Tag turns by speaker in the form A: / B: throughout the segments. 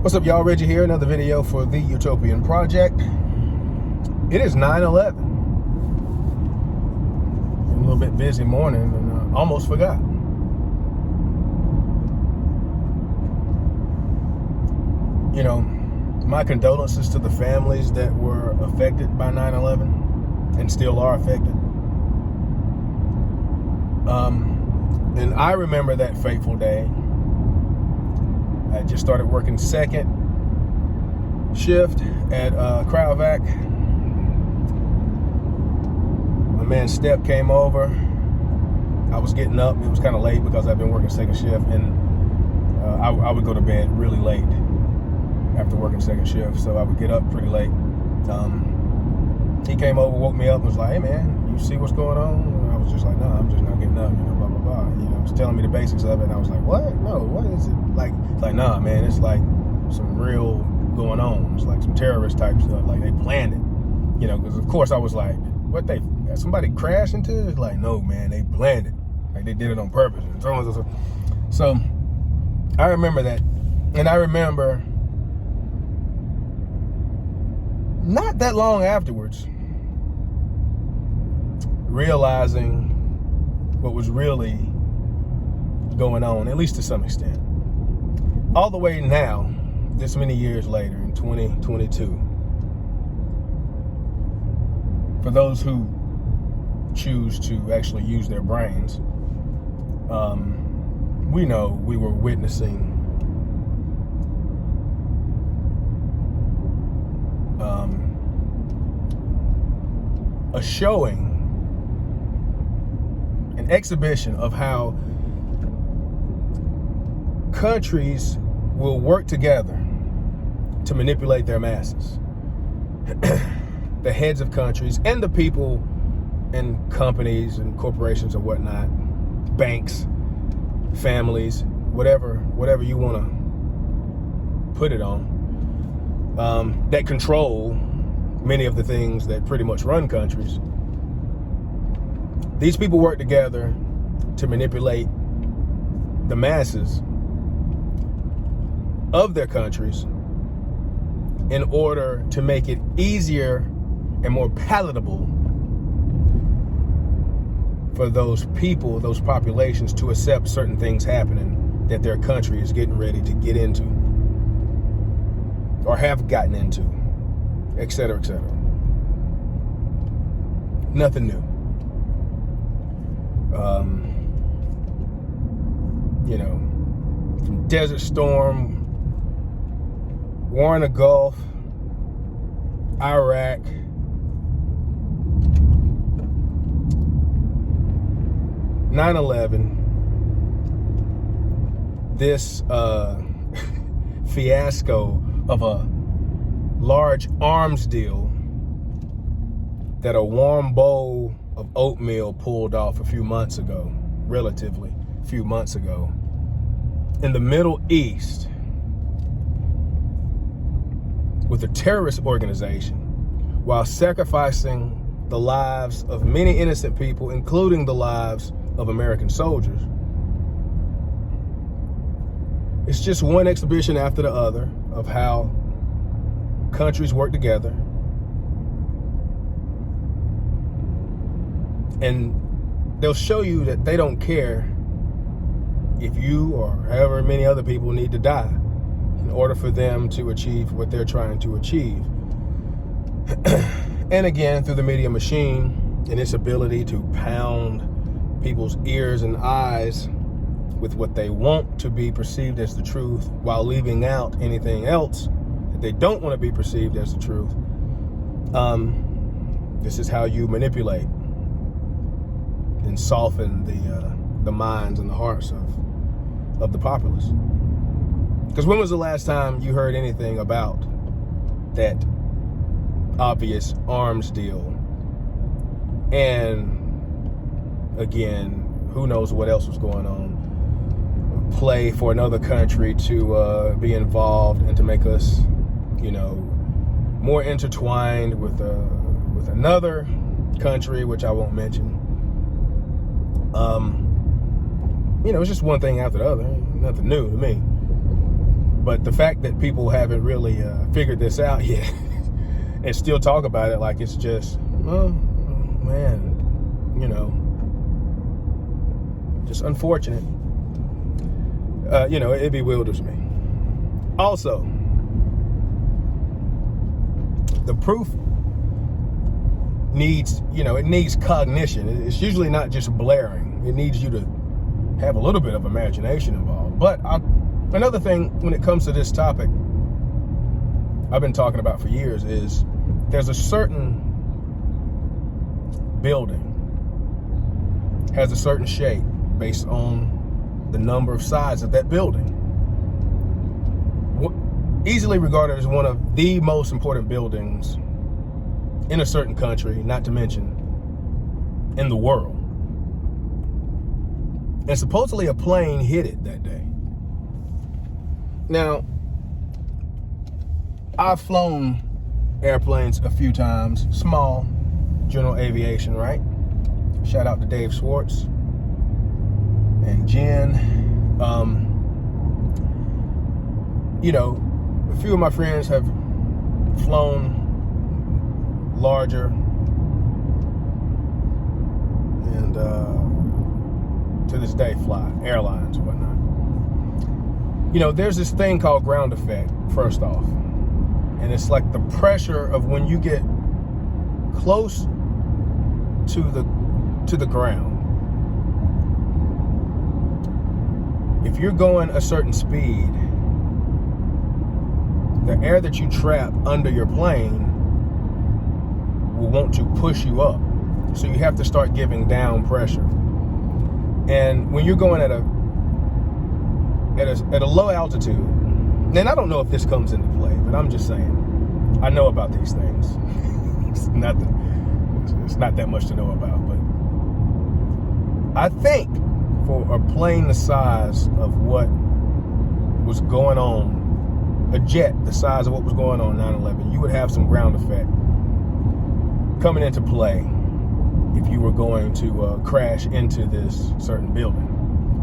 A: What's up, y'all? Reggie here, another video for the Utopian Project. It is 9/11. A little bit busy morning and almost forgot. You know, my condolences to the families that were affected by 9/11 and still are affected. And I remember that fateful day. I just started working second shift at Cryovac. My man Step came over. I was getting up. It was kind of late because I've been working second shift, and I would go to bed really late after working second shift, so I would get up pretty late. He came over, woke me up, and was like, "Hey man, you see what's going on?" And I was just like, "No, I'm just not getting up," blah blah blah. He was telling me the basics of it, and I was like, "What? No, what is it?" Like, nah, man, it's like some real going on. It's like some terrorist type stuff. Like they planned it, because of course I was like, "What? Somebody crashed into it?" Like, no, man, they planned it. Like they did it on purpose. And so on. So I remember that, and I remember not that long afterwards realizing what was really going on, at least to some extent. All the way now, this many years later, in 2022, for those who choose to actually use their brains, we know we were witnessing a showing, an exhibition of how countries will work together to manipulate their masses. The heads of countries and the people and companies and corporations and whatnot, banks, families, whatever you want to put it on, that control many of the things that pretty much run countries. These people work together to manipulate the masses of their countries in order to make it easier and more palatable for those people, those populations, to accept certain things happening that their country is getting ready to get into or have gotten into, et cetera, et cetera. Nothing new. From Desert Storm, War in the Gulf, Iraq, (9/11), this fiasco of a large arms deal that a warm bowl of oatmeal pulled off a few months ago, relatively few months ago, in the Middle East with a terrorist organization, while sacrificing the lives of many innocent people, including the lives of American soldiers. It's just one exhibition after the other of how countries work together, and they'll show you that they don't care if you or however many other people need to die in order for them to achieve what they're trying to achieve. And again, through the media machine and its ability to pound people's ears and eyes with what they want to be perceived as the truth, while leaving out anything else that they don't want to be perceived as the truth. This is how you manipulate and soften the minds and the hearts of the populace. Because when was the last time you heard anything about that obvious arms deal? And again, who knows what else was going on? Play for another country to be involved and to make us, more intertwined with another country, which I won't mention. It's just one thing after the other. Nothing new to me. But the fact that people haven't really figured this out yet and still talk about it like it's just, oh, man, you know, just unfortunate. You know, it bewilders me. Also, the proof needs, you know, it needs cognition. It's usually not just blaring. It needs you to have a little bit of imagination involved. But another thing when it comes to this topic I've been talking about for years is there's a certain building has a certain shape based on the number of sides of that building. Easily regarded as one of the most important buildings in a certain country, not to mention in the world. And supposedly a plane hit it that day. Now, I've flown airplanes a few times, small, general aviation, right? Shout out to Dave Schwartz and Jen. You know, a few of my friends have flown larger and to this day fly airlines and whatnot. You know, there's this thing called ground effect, first off, and it's like the pressure of when you get close to the ground. If you're going a certain speed, the air that you trap under your plane will want to push you up. So you have to start giving down pressure. And when you're going at a low altitude, and I don't know if this comes into play, but I'm just saying, I know about these things. It's not that much to know about, but I think for a plane the size of what was going on, a jet the size of what was going on 9/11, you would have some ground effect coming into play if you were going to crash into this certain building.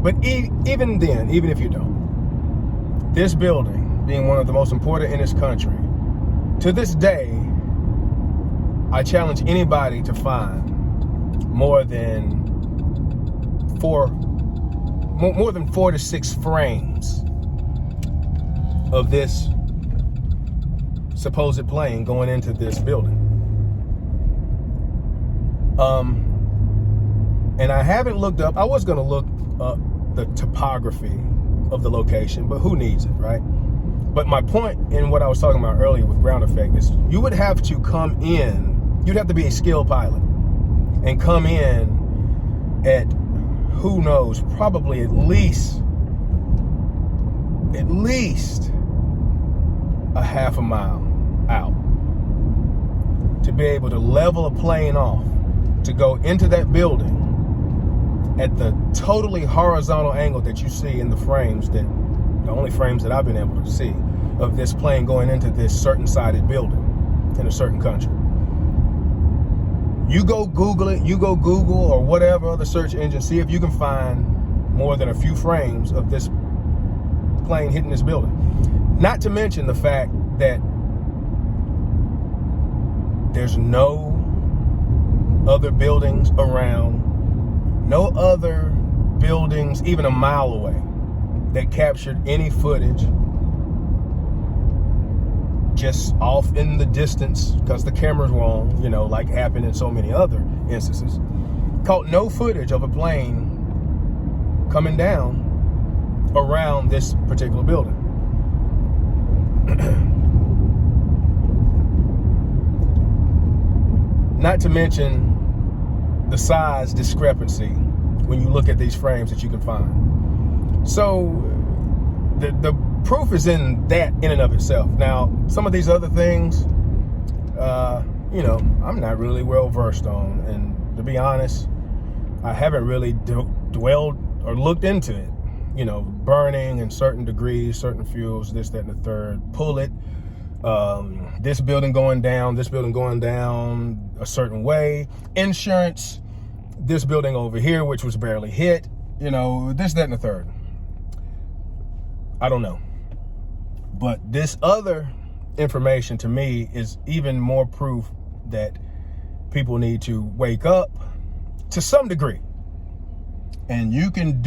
A: But even then, even if you don't, this building being one of the most important in this country, to this day, I challenge anybody to find more than 4 to 6 frames of this supposed plane going into this building. And I haven't looked up, I was going to look up the topography of the location, but who needs it, right? But my point in what I was talking about earlier with ground effect is you would have to come in, you'd have to be a skilled pilot and come in at, who knows, probably at least a half a mile out to be able to level a plane off to go into that building at the totally horizontal angle that you see in the frames, that the only frames that I've been able to see of this plane going into this certain sided building in a certain country. You go Google it, you go Google or whatever other search engine, see if you can find more than a few frames of this plane hitting this building. Not to mention the fact that there's no other buildings around, no other buildings even a mile away that captured any footage, just off in the distance because the cameras were on, you know, like happened in so many other instances. Caught no footage of a plane coming down around this particular building. Not to mention the size discrepancy when you look at these frames that you can find. So the proof is in that in and of itself. Now, some of these other things, you know, I'm not really well versed on, and to be honest, I haven't really dwelled or looked into it. You know, burning in certain degrees, certain fuels, this, that, and the third, pull it, this building going down a certain way, insurance, this building over here, which was barely hit, you know, this, that, and the third. I don't know. But this other information to me is even more proof that people need to wake up to some degree. And you can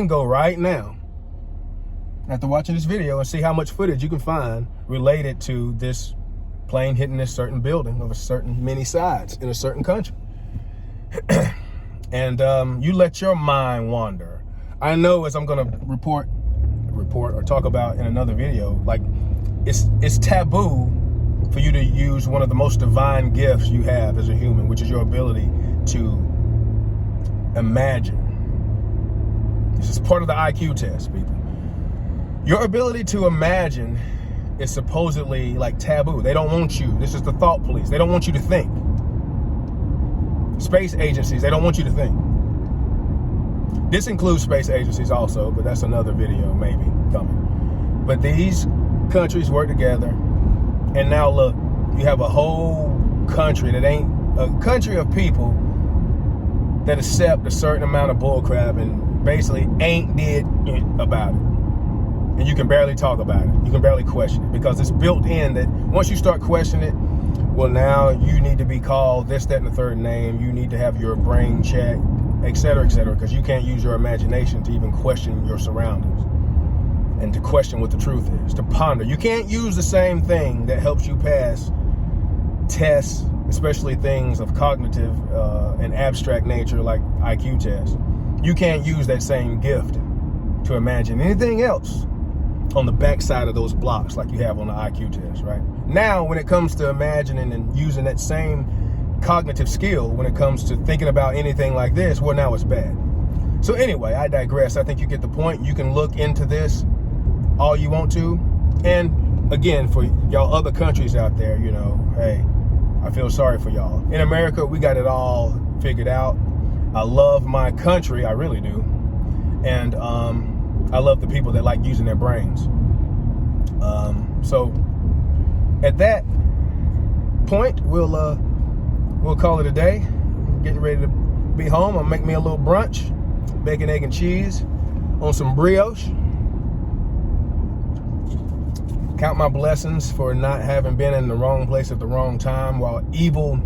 A: go right now after watching this video and see how much footage you can find related to this plane hitting this certain building of a certain many sides in a certain country. And you let your mind wander. I know, as I'm gonna report or talk about in another video, like it's taboo for you to use one of the most divine gifts you have as a human, which is your ability to imagine. This is part of the IQ test, people. Your ability to imagine is supposedly like taboo. They don't want you. This is the thought police. They don't want you to think. Space agencies, they don't want you to think. This includes space agencies also, but that's another video maybe coming. But these countries work together, and now look, you have a whole country that ain't a country of people that accept a certain amount of bullcrap and basically ain't did about it. And you can barely talk about it. You can barely question it because it's built in that once you start questioning it, well, now you need to be called this, that, and the third name. You need to have your brain checked, et cetera, because you can't use your imagination to even question your surroundings and to question what the truth is, to ponder. You can't use the same thing that helps you pass tests, especially things of cognitive and abstract nature like IQ tests. You can't use that same gift to imagine anything else on the backside of those blocks like you have on the IQ test, right? Now, when it comes to imagining and using that same cognitive skill, when it comes to thinking about anything like this, well, now it's bad. So anyway, I digress. I think you get the point. You can look into this all you want to. And again, for y'all other countries out there, you know, hey, I feel sorry for y'all. In America, we got it all figured out. I love my country, I really do. And I love the people that like using their brains. So at that point, we'll call it a day. I'm getting ready to be home. I'll make me a little brunch, bacon, egg, and cheese on some brioche. Count my blessings for not having been in the wrong place at the wrong time while evil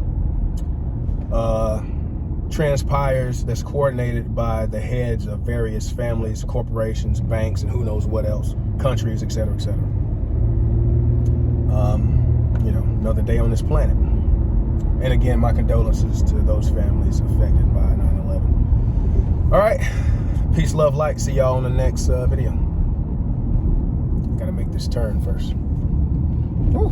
A: transpires that's coordinated by the heads of various families, corporations, banks, and who knows what else, countries, et cetera, et cetera. You know, another day on this planet. And again, my condolences to those families affected by 9/11. All right, peace, love, light. See y'all on the next video. Gotta make this turn first. Woo.